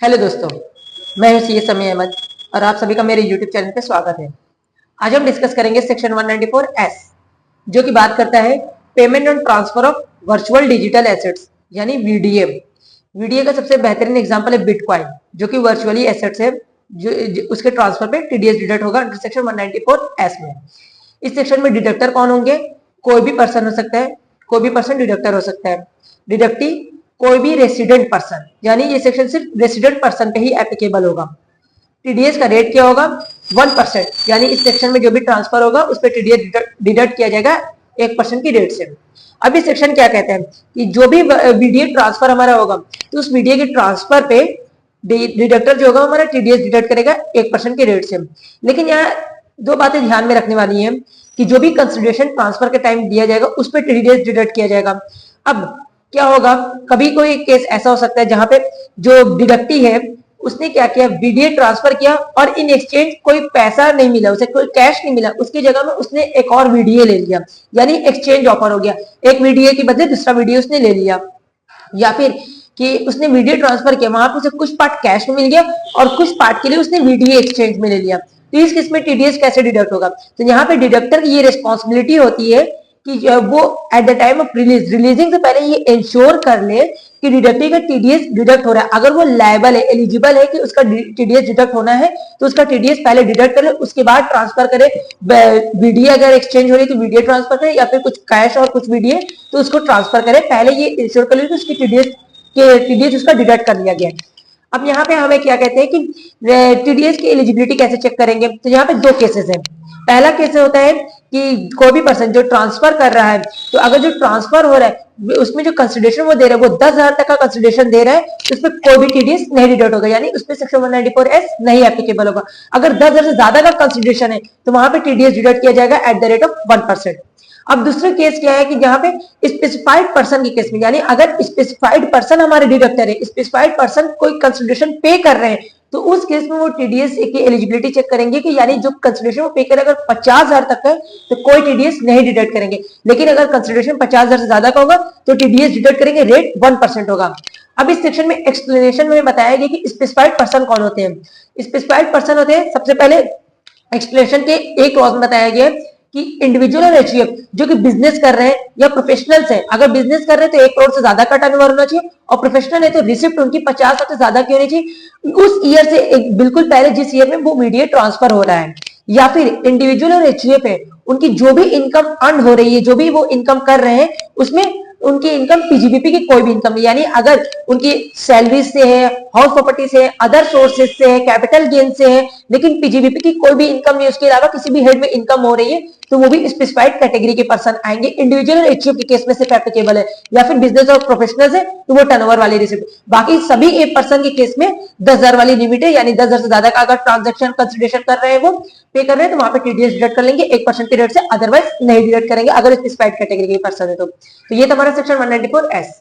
Hello दोस्तों, मैं हूं सीए समी अहमद और आप सभी का मेरे यूट्यूब चैनल पे स्वागत है। आज हम डिस्कस करेंगे सेक्शन 194 एस, जो कि बात करता है payment and transfer of virtual digital assets यानी वीडीए। वीडीए का सबसे बेहतरीन एग्जांपल है बिटकॉइन, जो कि वर्चुअली एसेट्स है, जो उसके ट्रांसफर पे टीडीएस डिडक्ट होगा अंडर सेक्शन 194 एस में। इस सेक्शन में डिडक्टर कौन होंगे? कोई भी पर्सन हो सकता है, कोई भी पर्सन डिडक्टर हो सकता है। डिडक्टी कोई भी रेसिडेंट पर्सन, यानी ये सेक्शन सिर्फ रेसिडेंट पर्सन पे ही एप्लीकेबल होगा। टीडीएस का रेट क्या होगा? 1%, यानी इस सेक्शन में जो भी ट्रांसफर होगा उस पर टीडीएस डिडक्ट किया जाएगा 1% की रेट से। अब इस सेक्शन क्या कहते हैं कि जो भी वीडीए ट्रांसफर हमारा होगा तो उस वीडीए के ट्रांसफर पे डिडक्टर जो होगा हमारा टीडीएस डिडक्ट करेगा 1% की रेट से। लेकिन यहाँ दो बातें ध्यान में रखने वाली है कि जो भी कंसिडरेशन ट्रांसफर के टाइम दिया जाएगा उस पर टीडीएस डिडक्ट किया जाएगा। अब क्या होगा, कभी कोई केस ऐसा हो सकता है जहां पे जो डिडक्टी है उसने क्या किया, वीडीए ट्रांसफर किया और इन एक्सचेंज कोई पैसा नहीं मिला, उसे कोई कैश नहीं मिला, उसकी जगह में उसने एक और वीडीए ले लिया, यानी एक्सचेंज ऑफर हो गया, एक वीडीए के बदले दूसरा वीडीए उसने ले लिया। या फिर कि उसने वीडियो ट्रांसफर किया, वहां पर उसे कुछ पार्ट कैश में मिल गया और कुछ पार्ट के लिए उसने वीडीए एक्सचेंज में ले लिया। तो इस केस में टीडीएस कैसे डिडक्ट होगा? तो यहाँ पे डिडक्टर की ये रिस्पॉन्सिबिलिटी होती है कि वो at the time of releasing से पहले ये इंश्योर कर ले कि डिडक्टी का टीडीएस डिडक्ट हो रहा है। अगर वो लायबल है, एलिजिबल है कि उसका टीडीएस डिडक्ट होना है तो उसका टीडीएस पहले डिडक्ट करे, उसके बाद ट्रांसफर करे। वीडीए अगर एक्सचेंज हो रही है तो वीडीए ट्रांसफर करे, या फिर कुछ कैश और कुछ वीडीए तो उसको ट्रांसफर करे। पहले ये इंश्योर कर ले कि उसकी टीडीएस उसका डिडक्ट कर लिया गया है। अब यहाँ पे हमें क्या कहते हैं कि टीडीएस की एलिजिबिलिटी कैसे चेक करेंगे? तो यहाँ पे दो केसेस हैं। पहला केस होता है कि कोई भी पर्सन जो ट्रांसफर कर रहा है, तो अगर जो ट्रांसफर हो रहा है उसमें जो कंसिडरेशन वो दे रहा है वो 10,000 तक का कंसिडरेशन दे रहा है, तो उस पर कोई भी टीडीएस नहीं डिडक्ट होगा, यानी उस पर सेक्शन 194 एस नहीं एप्लीकेबल होगा। अगर 10,000 से ज्यादा का कंसिडरेशन है तो वहां पे टीडीएस डिडक्ट किया जाएगा एट द रेट ऑफ 1%। अब दूसरा केस क्या है कि जहां पे स्पेसिफाइड पर्सन के केस में, यानी अगर स्पेसिफाइड पर्सन हमारे डिडक्टर है, स्पेसिफाइड पर्सन कोई कंसिडरेशन पे कर रहे हैं, तो उस केस में वो टीडीएस की एलिजिबिलिटी चेक करेंगे कि यानी जो कंसिडरेशन वो पे करे अगर 50,000 तक है तो कोई टीडीएस नहीं डिडक्ट करेंगे। लेकिन अगर कंसिडरेशन 50,000 से ज्यादा का होगा तो टीडीएस डिडक्ट करेंगे, रेट 1% होगा। अब इस सेक्शन में एक्सप्लेनेशन में बताया गया कि स्पेसिफाइड पर्सन कौन होते हैं। स्पेसिफाइड पर्सन होते हैं, सबसे पहले एक्सप्लेनेशन के एक क्लॉज में बताया गया कि इंडिविजुअल और एचयूएफ जो कि बिजनेस कर रहे हैं या प्रोफेशनल्स हैं, अगर बिजनेस कर रहे हैं तो 1 करोड़ से ज्यादा का टर्नओवर होना चाहिए, और प्रोफेशनल है तो रिसिप्ट उनकी 50 लाख से ज्यादा की होनी चाहिए उस ईयर से, एक बिल्कुल पहले जिस ईयर में वो वीडियो ट्रांसफर हो रहा है। या फिर इंडिविजुअल और एचयूएफ है, उनकी जो भी इनकम अर्न हो रही है, जो भी वो इनकम कर रहे हैं उसमें उनकी इनकम पीजीबीपी की कोई भी इनकम नहीं, यानी अगर उनकी सैलरी से है, हाउस प्रॉपर्टी से है, अदर सोर्सेज से है, कैपिटल गेन से है, लेकिन पीजीबीपी की कोई भी इनकम नहीं, उसके अलावा किसी भी हेड में इनकम हो रही है, तो वो भी स्पेसिफाइड कैटेगरी के पर्सन आएंगे। इंडिविजुअल और एचयूएफ के केस में सिर्फ एप्लीकेबल है, या फिर बिजनेस और प्रोफेशनल्स है तो वो टर्नओवर वाली रिसिप्ट। बाकी सभी एक पर्सन के केस में 10,000 वाली लिमिट है, यानी 10,000 से ज्यादा का अगर ट्रांजेक्शन कंसिडरेशन कर रहे हैं, वो पे कर रहे हैं, तो वहां पे टीडीएस डिडक्ट कर लेंगे 1% की रेट से, अदरवाइज नहीं डिडक्ट करेंगे अगर स्पेसिफाइड कैटेगरी के पर्सन है तो। ये तुम्हारा सेक्शन 194 एस।